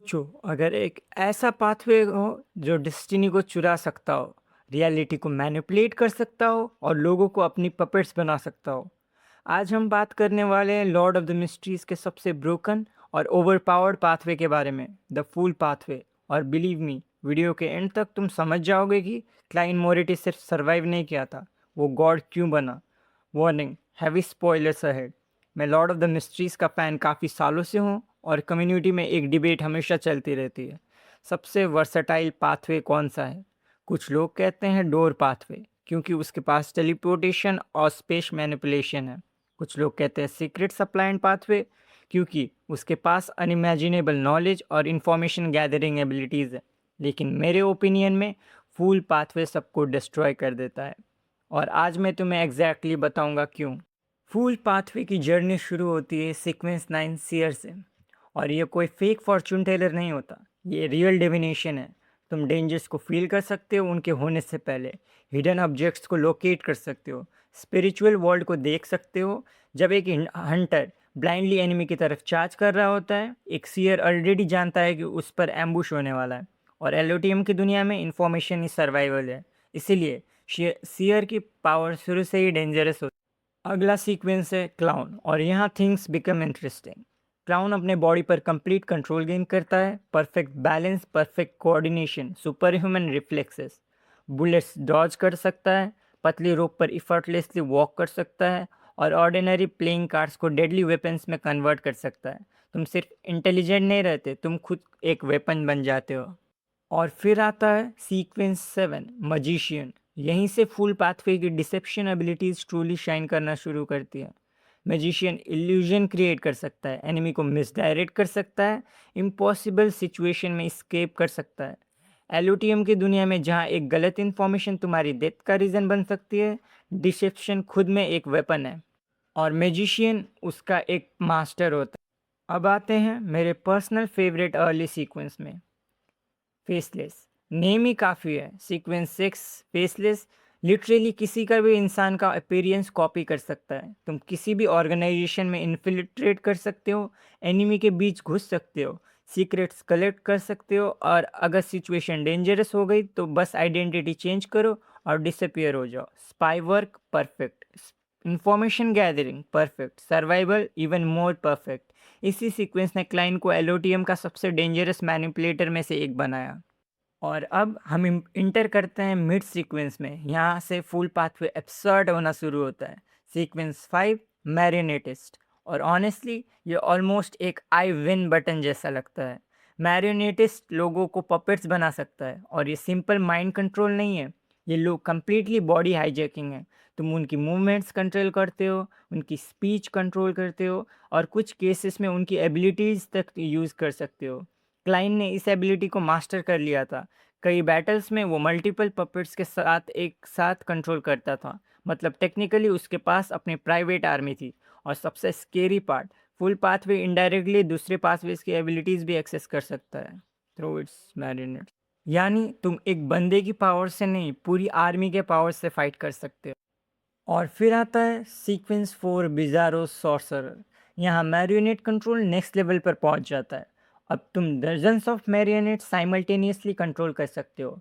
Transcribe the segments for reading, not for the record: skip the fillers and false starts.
जो अगर एक ऐसा पाथवे हो जो डेस्टिनी को चुरा सकता हो, रियलिटी को मैनिपुलेट कर सकता हो और लोगों को अपनी पपेट्स बना सकता हो। आज हम बात करने वाले हैं लॉर्ड ऑफ द मिस्ट्रीज के सबसे ब्रोकन और ओवरपावर्ड पाथवे के बारे में, द फूल पाथवे। और बिलीव मी, वीडियो के एंड तक तुम समझ जाओगे कि क्लाइन मोरिटी सिर्फ सर्वाइव नहीं किया था, वो गॉड क्यों बना। Warning, heavy spoilers ahead. मैं लॉर्ड ऑफ द मिस्ट्रीज का फ़ैन काफ़ी सालों से हूँ और कम्युनिटी में एक डिबेट हमेशा चलती रहती है, सबसे वर्सटाइल पाथवे कौन सा है। कुछ लोग कहते हैं डोर पाथवे क्योंकि उसके पास टेलीपोर्टेशन और स्पेस मैनिपुलेशन है। कुछ लोग कहते हैं सीक्रेट सप्लाइंट पाथवे क्योंकि उसके पास अनइमेजिनेबल नॉलेज और इंफॉर्मेशन गैदरिंग एबिलिटीज़ है। लेकिन मेरे ओपिनियन में फूल पाथवे सबको डिस्ट्रॉय कर देता है, और आज मैं तुम्हें एग्जैक्टली बताऊंगा क्यों। फूल पाथवे की जर्नी शुरू होती है सीक्वेंस 9 सीयर से, और ये कोई फेक फॉर्चून टेलर नहीं होता, ये रियल डिविनेशन है। तुम डेंजर्स को फील कर सकते हो उनके होने से पहले, हिडन ऑब्जेक्ट्स को लोकेट कर सकते हो, स्पिरिचुअल वर्ल्ड को देख सकते हो। जब एक हंटर ब्लाइंडली एनिमी की तरफ चार्ज कर रहा होता है, एक सीयर ऑलरेडी जानता है कि उस पर एम्बुश होने वाला है, और एलओटीएम की दुनिया में इंफॉर्मेशन ही सर्वाइवल है। इसीलिए सीयर की पावर शुरू से ही डेंजरस होती है। अगला सीक्वेंस है क्लाउन, और यहाँ थिंग्स बिकम इंटरेस्टिंग। क्लाउन अपने बॉडी पर कंप्लीट कंट्रोल गेन करता है, perfect balance, perfect coordination, super human reflexes, bullets dodge कर सकता है, पतली रोप पर इफर्टलेसली वॉक कर सकता है, और ऑर्डिनरी प्लेइंग कार्ड्स को डेडली वेपन्स में कन्वर्ट कर सकता है। तुम सिर्फ इंटेलिजेंट नहीं रहते, तुम खुद एक वेपन बन जाते हो। और फिर आता है सीक्वेंस 7, मजिशियन। यहीं से फुल पाथवे की डिसेप्शन एबिलिटीज ट्रूली शाइन करना शुरू करती है। मैजिशियन इल्यूजन क्रिएट कर सकता है, एनिमी को मिसडायरेक्ट कर सकता है, इम्पॉसिबल सिचुएशन में स्केप कर सकता है। एलओटीएम की दुनिया में जहाँ एक गलत इन्फॉर्मेशन तुम्हारी डेथ का रीज़न बन सकती है, डिसेप्शन खुद में एक वेपन है, और मैजिशियन उसका एक मास्टर होता है। अब आते हैं मेरे पर्सनल फेवरेट अर्ली सीक्वेंस में, फेसलेस। नेम ही काफ़ी है। Sequence 6, faceless. लिटरली किसी का भी इंसान का अपीयरेंस कॉपी कर सकता है। तुम किसी भी ऑर्गेनाइजेशन में इन्फिल्ट्रेट कर सकते हो, एनिमी के बीच घुस सकते हो, सीक्रेट्स कलेक्ट कर सकते हो, और अगर सिचुएशन डेंजरस हो गई तो बस आइडेंटिटी चेंज करो और डिसअपियर हो जाओ। Spy work perfect, information gathering perfect, survival even more perfect. इसी सीक्वेंस ने क्लाइंट को एलओटीएम का सबसे डेंजरस मैनिपुलेटर में से एक बनाया। और अब हम इंटर करते हैं मिड सीक्वेंस में। यहाँ से फुल पाथवे एब्सर्ड होना शुरू होता है। सीक्वेंस 5, मैरियोनेटिस्ट। और ऑनेस्टली ये ऑलमोस्ट एक आई विन बटन जैसा लगता है। मैरियोनेटिस्ट लोगों को पपेट्स बना सकता है, और ये सिंपल माइंड कंट्रोल नहीं है, ये लोग कंप्लीटली बॉडी हाईजैकिंग है। तुम उनकी मूवमेंट्स कंट्रोल करते हो, उनकी स्पीच कंट्रोल करते हो, और कुछ केसेस में उनकी एबिलिटीज़ तक यूज़ कर सकते हो। क्लाइन ने इस एबिलिटी को मास्टर कर लिया था। कई बैटल्स में वो मल्टीपल पपेट्स के साथ एक साथ कंट्रोल करता था, मतलब टेक्निकली उसके पास अपनी प्राइवेट आर्मी थी। और सबसे scary part, full pathway indirectly दूसरे पाथवेज की एबिलिटीज़ भी एक्सेस कर सकता है थ्रू इट्स मैरिनेट। यानी तुम एक बंदे की पावर से नहीं, पूरी आर्मी के पावर से फाइट कर सकते हो। और फिर आता है सीक्वेंस 4, बिजारो सॉर्सरर। यहाँ मैरियोनेट कंट्रोल नेक्स्ट लेवल पर पहुँच जाता है। अब तुम दर्जन्स ऑफ मैरियोनेट साइमल्टेनियसली कंट्रोल कर सकते हो।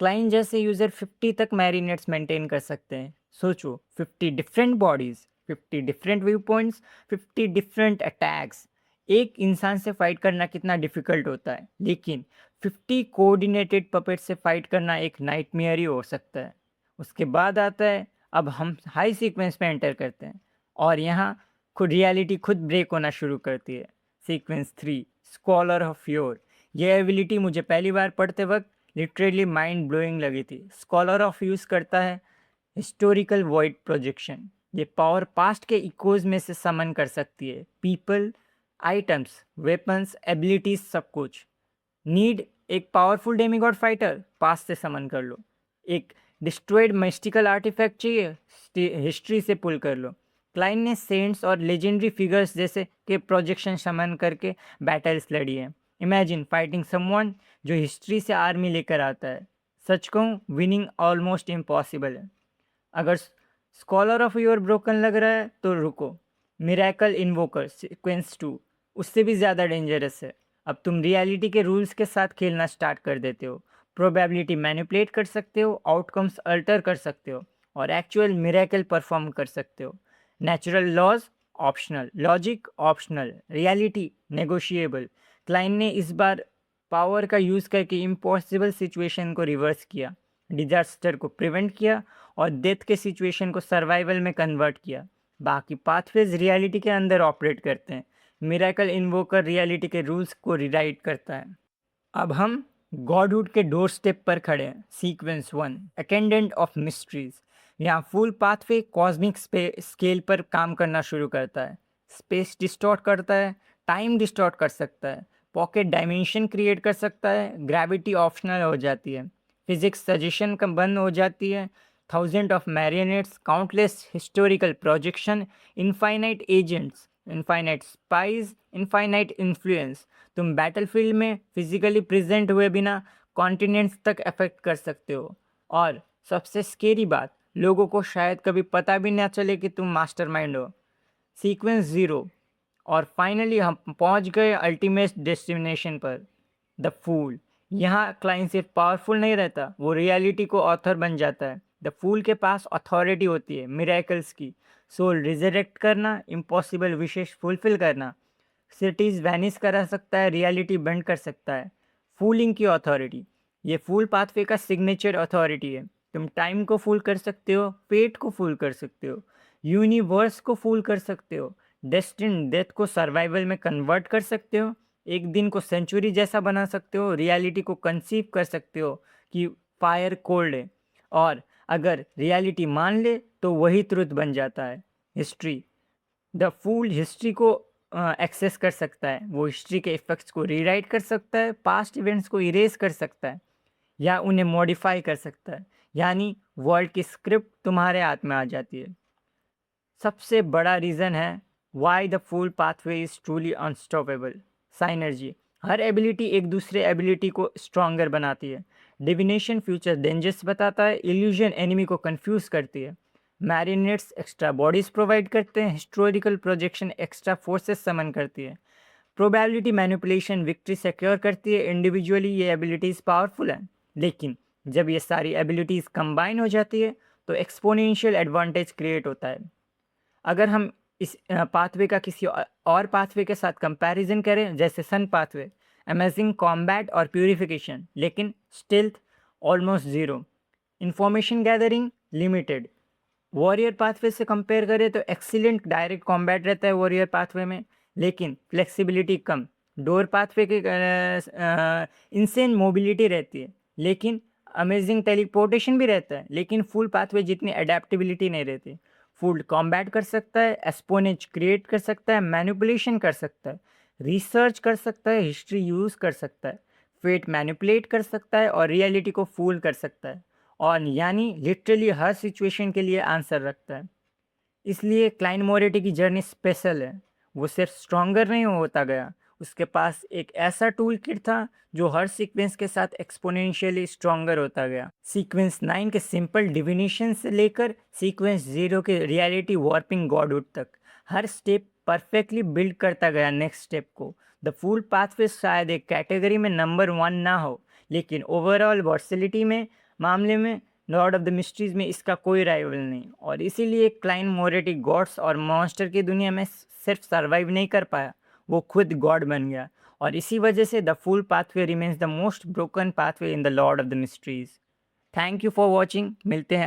क्लाइंट जैसे यूज़र 50 तक मैरियोनेट्स मेंटेन कर सकते हैं। सोचो, 50 different bodies, 50 different view points, 50 different attacks. एक इंसान से फाइट करना कितना डिफ़िकल्ट होता है, लेकिन 50 कोऑर्डिनेटेड पपेट से फाइट करना एक नाइटमेयर ही हो सकता है। उसके बाद आता है, अब हम हाई सीक्वेंस में एंटर करते हैं, और यहाँ खुद रियलिटी खुद ब्रेक होना शुरू करती है। Sequence 3, scholar of your. ये एबिलिटी मुझे पहली बार पढ़ते वक्त लिटरली माइंड ब्लोइंग लगी थी। स्कॉलर ऑफ यूज़ करता है हिस्टोरिकल वॉइड प्रोजेक्शन। ये पावर पास्ट के इकोज में से समन कर सकती है, पीपल, आइटम्स, वेपन्स, एबिलिटीज, सब कुछ। नीड एक पावरफुल डेमीगॉड फाइटर, पास से समन कर लो। एक डिस्ट्रॉयड मिस्टिकल आर्टिफैक्ट चाहिए, हिस्ट्री से पुल कर लो। क्लाइन ने सेंट्स और लेजेंडरी फिगर्स जैसे के प्रोजेक्शन समन करके बैटल्स लड़ी है। इमेजिन फाइटिंग समवन जो हिस्ट्री से आर्मी लेकर आता है। सच कहूँ, विनिंग ऑलमोस्ट इम्पॉसिबल है। अगर स्कॉलर ऑफ योर ब्रोकन लग रहा है तो रुको, मिरेकल इन्वोकर सीक्वेंस 2 उससे भी ज़्यादा डेंजरस है। अब तुम रियलिटी के रूल्स के साथ खेलना स्टार्ट कर देते हो। प्रोबेबिलिटी मैनिपुलेट कर सकते हो, आउटकम्स अल्टर कर सकते हो और एक्चुअल मिरेकल परफॉर्म कर सकते हो। Natural laws optional, logic optional, reality negotiable. Client ने इस बार पावर का यूज़ करके इम्पॉसिबल सिचुएशन को रिवर्स किया, डिजास्टर को प्रिवेंट किया और डेथ के सिचुएशन को सर्वाइवल में कन्वर्ट किया। बाकी पाथवेज रियलिटी के अंदर ऑपरेट करते हैं। मिरेकल इन्वोकर रियलिटी के रूल्स को रिराइट करता है। अब हम गॉडहुड के डोर स्टेप पर खड़े हैं। Sequence 1, attendant of mysteries. यहाँ फुल पाथवे कॉस्मिक स्केल पर काम करना शुरू करता है। स्पेस डिस्टॉर्ट करता है, टाइम डिस्टॉर्ट कर सकता है, पॉकेट डायमेंशन क्रिएट कर सकता है, ग्रेविटी ऑप्शनल हो जाती है, फिजिक्स सजेशन का बंद हो जाती है, thousand of marionettes, countless historical projection, infinite agents, infinite spies, infinite influence. तुम बैटलफील्ड में फिजिकली प्रेजेंट हुए बिना कॉन्टिनेंट्स तक अफेक्ट कर सकते हो। और सबसे स्केरी बात, लोगों को शायद कभी पता भी ना चले कि तुम मास्टरमाइंड हो। सीक्वेंस 0। और फाइनली हम पहुंच गए अल्टीमेट डेस्टिनेशन पर, द फूल। यहाँ क्लाइंट सिर्फ पावरफुल नहीं रहता, वो रियलिटी को ऑथर बन जाता है। द फूल के पास अथॉरिटी होती है मिरेकल्स की, सोल रिजरेक्ट करना, इम्पॉसिबल विशेष फुलफिल करना, सिटीज़ वैनिश करा सकता है, रियलिटी बेंड कर सकता है। फूलिंग की अथॉरिटी, ये फूल पाथवे का सिग्नेचर अथॉरिटी है। तुम टाइम को फूल कर सकते हो, फेट को फूल कर सकते हो, यूनिवर्स को फूल कर सकते हो, डेस्टिन डेथ को सर्वाइवल में कन्वर्ट कर सकते हो, एक दिन को सेंचुरी जैसा बना सकते हो, रियलिटी को कंसीव कर सकते हो कि फायर कोल्ड है। और अगर रियलिटी मान ले तो वही ट्रुथ बन जाता है। हिस्ट्री, द फूल हिस्ट्री को एक्सेस कर सकता है, वो हिस्ट्री के इफेक्ट्स को रीराइट कर सकता है, पास्ट इवेंट्स को इरेज कर सकता है या उन्हें मॉडिफाई कर सकता है। यानी वर्ल्ड की स्क्रिप्ट तुम्हारे हाथ में आ जाती है। सबसे बड़ा रीज़न है why the full pathway is truly unstoppable. Synergy, her ability एक दूसरे एबिलिटी को स्ट्रॉन्गर बनाती है। डिविनेशन फ्यूचर डेंजर्स बताता है, इल्यूजन एनिमी को कंफ्यूज करती है, मैरिनेट्स एक्स्ट्रा बॉडीज प्रोवाइड करते हैं, हिस्टोरिकल प्रोजेक्शन एक्स्ट्रा फोर्सेस समन करती है, प्रोबेबिलिटी मैनिपुलेशन विक्ट्री सिक्योर करती है। इंडिविजुअली ये एबिलिटीज़ पावरफुल हैं, लेकिन जब ये सारी एबिलिटीज़ कंबाइन हो जाती है तो एक्सपोनेंशियल एडवांटेज क्रिएट होता है। अगर हम इस पाथवे का किसी और पाथवे के साथ कंपैरिजन करें, जैसे सन पाथवे, अमेजिंग कॉम्बैट और प्यूरिफिकेशन, लेकिन stealth almost zero, information gathering limited. Warrior pathway से कंपेयर करें तो एक्सीलेंट डायरेक्ट कॉम्बैट रहता है वॉरियर पाथवे में, लेकिन फ्लेक्सिबिलिटी कम। डोर पाथवे के इंसेन मोबिलिटी रहती है, लेकिन अमेजिंग टेलीपोर्टेशन भी रहता है, लेकिन फुल पाथवे जितनी अडेप्टेबिलिटी नहीं रहती। फुल कॉम्बैट कर सकता है, एस्पोनेज क्रिएट कर सकता है, मैनिपुलेशन कर सकता है, रिसर्च कर सकता है, हिस्ट्री यूज़ कर सकता है, फेट मैनिपुलेट कर सकता है और रियलिटी को फूल कर सकता है। और यानी लिटरली हर सिचुएशन के लिए आंसर रखता है। इसलिए क्लाइंट मोरेटी की जर्नी स्पेशल है। वो सिर्फ स्ट्रॉन्गर नहीं होता गया, उसके पास एक ऐसा टूल किट था जो हर सीक्वेंस के साथ एक्सपोनेंशियली स्ट्रॉन्गर होता गया। सीक्वेंस 9 के सिंपल डिविनेशन से लेकर सीक्वेंस 0 के रियलिटी वॉर्पिंग गॉडहुड तक, हर स्टेप परफेक्टली बिल्ड करता गया नेक्स्ट स्टेप को। द फुल पाथवे शायद एक कैटेगरी में नंबर 1 ना हो, लेकिन ओवरऑल वर्सिलिटी में मामले में लॉर्ड ऑफ द मिस्ट्रीज में इसका कोई राइवल नहीं। और इसीलिए क्लाइंट मोरेटी गॉड्स और मॉन्स्टर की दुनिया में सिर्फ सर्वाइव नहीं कर पाया, वो खुद गॉड बन गया। और इसी वजह से the full pathway remains the most broken pathway in the Lord of the mysteries. Thank you for watching. मिलते हैं